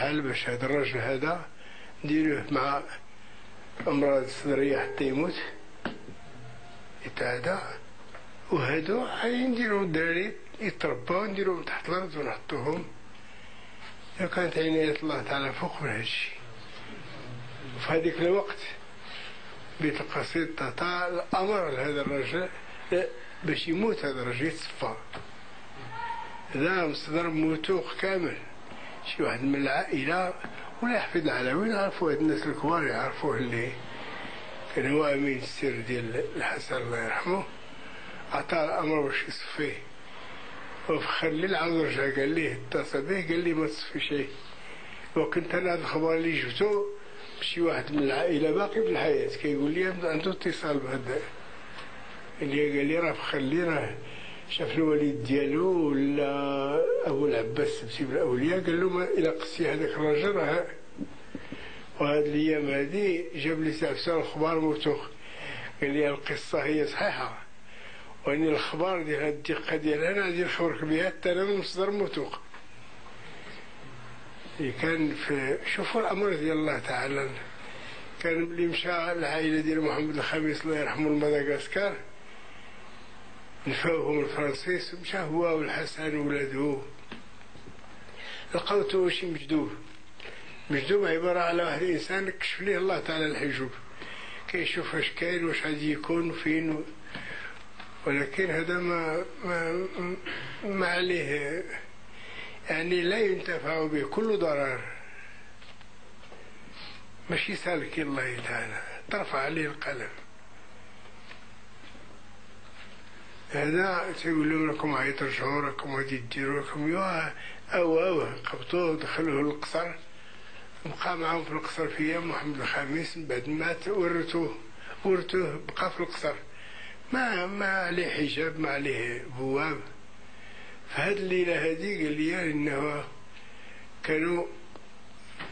حال باش هذا الرجل هذا نديروه مع أمراض صدرية حتى يموت يتعدى، وهادو عايزين نديرو الدراري يترباو نديروهم تحت الأرض ونحطوهم. لو كانت عناية الله تعالى فوق من هادشي. وفي هذيك الوقت بيت القصيد تعطى الأمر لهذا الرجل باش يموت هذا الرجل يتصفى. هذا مصدر موتوق كامل. شي واحد من العائلة ولا يحفظ العلاوين يعرفوا هاد الناس الكبار يعرفوه اللي كان هو أمين السر ديال الحسن الله يرحمه، عطاه الأمر باش يصفيه. وفي خليل عاود رجع قال ليه اتصل به قال لي ما تصفي شيء. وكنت أنا هذا الخبر اللي جبته بشي واحد من العائلة باقي في الحياة كيقول لي عنده اتصال بهذا اللي قال لي راه في خليل راه شاف الوليد ديالو ولا أبو العباس سبسيب الأولياء قال له ما إلى قصي هذاك الرجل راه. وهاد الأيام هادي جاب لي سعفسان الخبار موثوق قال لي القصة هي صحيحة وأن الأخبار ديال هاد الدقة ديالها أنا غادي نخبرك بها حتى أنا من مصدر موثوق. كان في شوفوا الأمر ديال الله تعالى. كان ملي مشى العائلة ديال محمد الخامس الله يرحمه لمدغشقر نفاوهم الفرنسيس، مشى هو والحسن وولده لقوته شي مجدوب عبارة على واحد الإنسان كشف ليه الله تعالى الحجوب كيشوف اش كاين واش غادي يكون فين ولكن هذا ما عليه يعني لا ينتفع به كل ضرر ماشي سالك الله تعالى ترفع عليه القلم. هذا تيقول لكم غادي ترجعوا راكم غادي ديروا لكم أو قبطوه دخلوه للقصر بقى معهم في القصر في أيام محمد الخامس. من بعد مات ورثوه بقى في القصر ما عليه حجاب ما عليه بواب. فهاد الليلة هادي قال لي إنه كانوا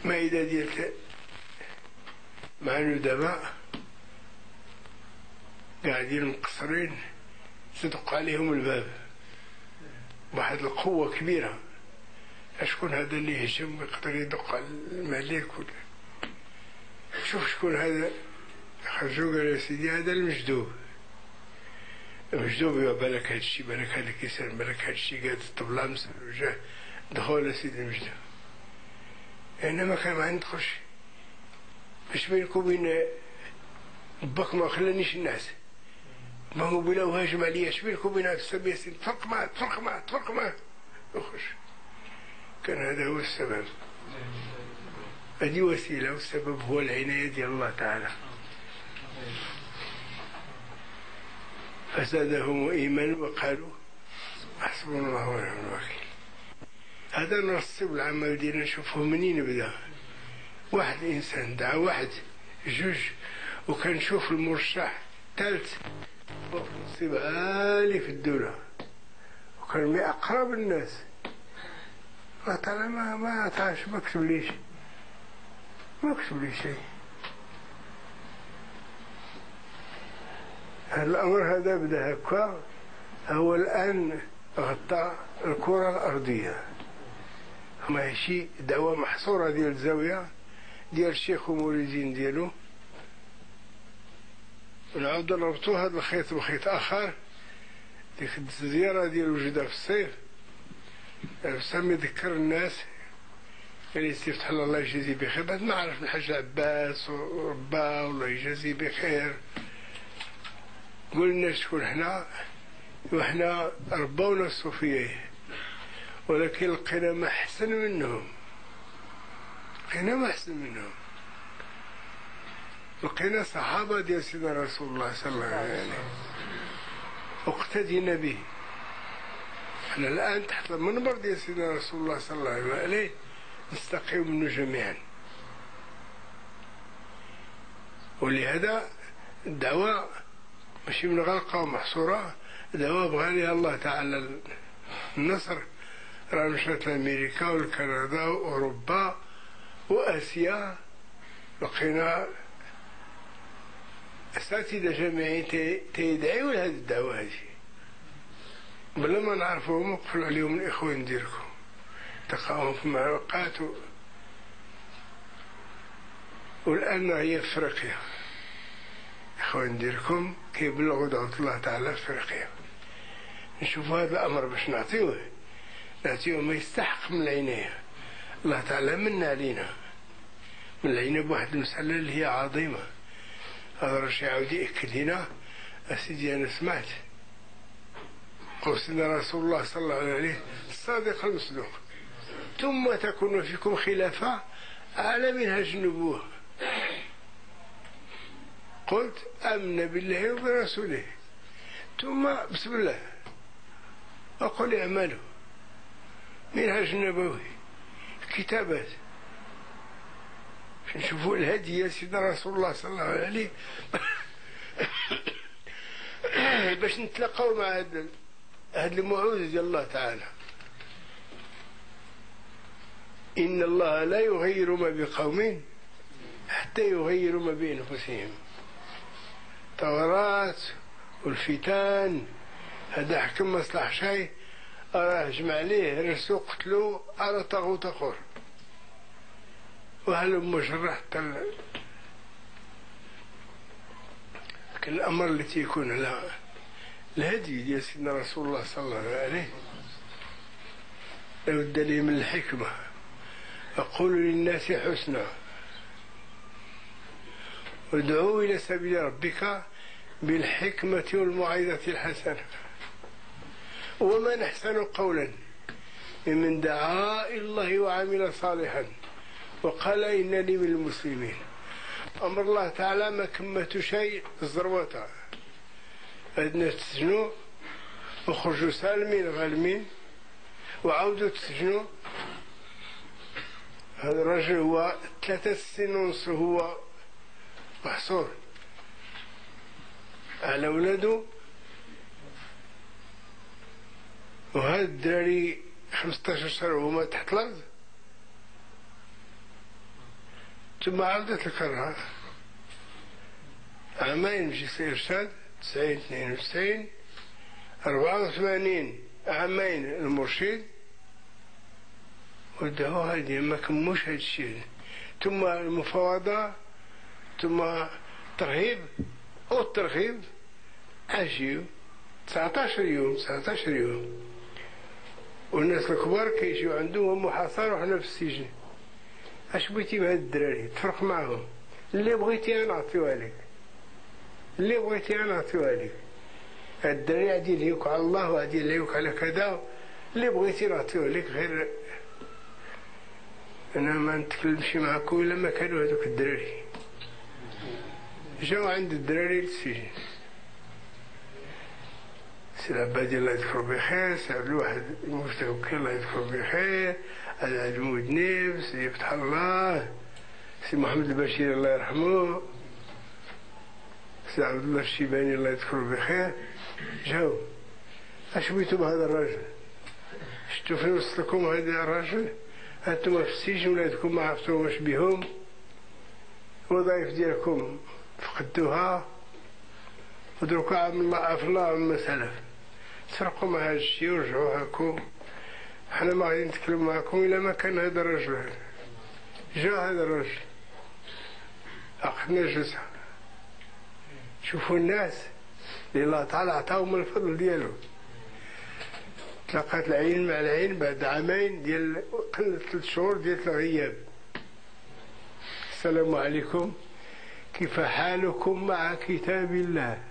مائدة ديال مع الندباء قاعدين مقصرين صدق عليهم الباب واحد القوة كبيرة. شكون هذا اللي هشم يقدر يدق على الملك شوف شكون هذا. خرجوا قال يا سيدي هذا المجدوب بالك هادشي بالك هذا كيسال بالك هادشي قاعد الطبلة مسل وجاه دخل سيدي المجدوب. أنا ما كان ما عندكش باش بينك وبين باك ما خلانيش الناس ما هو بلا وهاجم عليا اش بينك وبين هذا السبب ياسين تفرق معاه وخش. كان هذا هو السبب. هذه وسيلة والسبب هو العناية ديال الله تعالى. فزادهم إيمانا وقالوا حسبنا الله ونعم الوكيل. هذا نرسب العمل ديالنا نشوفه منين بدا. واحد إنسان دعا واحد جوج وكنشوف المرشح ثالث منصب عالي في الدولة وكان من أقرب الناس. الله تعالى ما تعرفش ما كتب لي شيء. الأمر هذا بدأ هكا هو الآن غطى الكرة الأرضية. ما شيء دعوة محصورة ديال الزاوية ديال الشيخ ومولدين ديالو ونعاود نربطو هذا الخيط بخيط آخر. ديك الزيارة ديال وجدها في الصيف سامي يذكر الناس اللي يستفتح الله يجازي بخير. بعد ما عرف الحاج عباس وربا والله يجازي بخير قلنا شكون حنا وحنا ربونا الصوفية ولكن لقينا ما أحسن منهم. لقينا صحابة ديال سيدنا رسول الله صلى الله عليه وسلم اقتدينا به. احنا الآن تحت المنبر ديال سيدنا رسول الله صلى الله عليه وسلم نستقيم منه جميعا. ولهذا الدعوة ماشي من غلقة ومحصورة. الدعوة بغى لها الله تعالى النصر. راه مشات لأمريكا والكندا وأوروبا وآسيا لقينا أساتذة جامعيين تيدعيو لهذه الدعوة هذه بلا ما نعرفوهم وقفلوا عليهم الإخوان ديالكم تلقاهم في معلوقات والآن هي أفريقيا. إخوان نديركم كيبلغوا دعوة الله تعالى في أفريقيا. نشوفوا هذا الأمر باش نعطيوه ما يستحق من العناية. الله تعالى منا علينا من العناية بواحد المسألة اللي هي عظيمة. هذا الرجل يعاود يأكد هنا: أسيدي أنا سمعت قول سيدنا رسول الله صلى الله عليه وسلم الصادق المصدوق: ثم تكون فيكم خلافة على منهج النبوة. قلت: آمنا بالله وبرسوله، ثم بسم الله أقول اعملوا. منهج النبوي، كتابات، نشوفوا الهدي يا سيدنا رسول الله صلى الله عليه باش نتلقوا مع هذا الموعود ديال الله تعالى. إن الله لا يغير ما بقوم حتى يغيروا ما بأنفسهم. الثورات والفتان هذا حكم مصلح شيء، أراه جمع عليه رسو قتلوا على طاغوت آخر، وهل مجرح حتى لكن الأمر التي يكون على الهدي ديال سيدنا رسول الله صلى الله عليه لابد لي من الحكمة. أقول للناس حسنا وادعوا إلى سبيل ربك بالحكمة والموعظة الحسنة ومن أحسن قولا ممن دعا إلى الله وعمل صالحا وقال إنني من المسلمين. أمر الله تعالى ما كمت شيء الزروطة، الناس تسجنوا وخرجوا سالمين غالمين وعودوا تسجنوا. هذا الرجل هو 3 سنين ونص هو محصور على ولده، وهذا الدراري 15 سنة وهما تحت الأرض. ثم عودت الكرهة عامين مجلس الإرشاد 90 92 84 عامين المرشد، ودعوا هذه ما كموش هذا الشيء. ثم المفاوضة، ثم ترهيب أو الترغيب، عاشيو 19 يوم والناس الكبار كيجيو عندهم محاصرة وحنا في السجن. اش بغيتي بهاد الدراري؟ تفرق معهم، اللي بغيتي انا نعطيوها لك، اللي بغيتي انا نعطيوها لك. هاد الدراري غادي يلهيوك على الله وغادي يلهيوك على كذا، اللي بغيتي نعطيوه لك. غير انا ما نتكلمش معاكم الا ما كانوا هذوك الدراري جاو عند الدراري للسجن. سي العبادي الله يذكره بخير، سي عبد الواحد المفتوكي الله يذكره بخير، العاد المدنيب، سي فتح الله، سي محمد البشير الله يرحمه، سي عبد الله الشيباني الله يذكره بخير. جاو اش بغيتو بهذا الرجل؟ شفتو فين وصلكم هذا الرجل؟ هانتوما في السجن ولادكم ما عرفتوهمش بهم، الوظائف ديالكم فقدوها، ودروكا عف الله عما سلف. تفرقوا مع هذا الشيء ورجعوا هاكم. حنا ما غادي نتكلم معكم الا ما كان هذا الرجل. جا هذا الرجل عقدنا جلسة. شوفوا الناس اللي الله تعالى عطاهم الفضل ديالو. تلاقات العين مع العين بعد عامين ديال قل 3 شهور ديال الغياب. السلام عليكم، كيف حالكم مع كتاب الله؟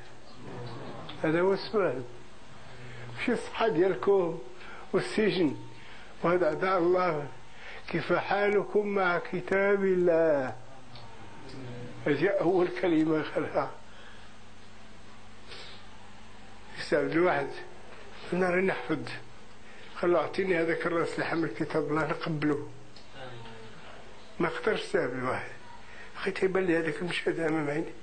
هذا هو السؤال. ماشي الصحة ديالكم والسجن، وهذا أعداء الله. كيف حالكم مع كتاب الله؟ هذه أول كلمة خلها. يستعبد الواحد أنا راني نحفظ، خلوا أعطيني هذاك الراس اللي حمل كتاب الله نقبله. ما قدرش يستعبد الواحد، أخي تيبان لي هذاك المشهد أمام عيني.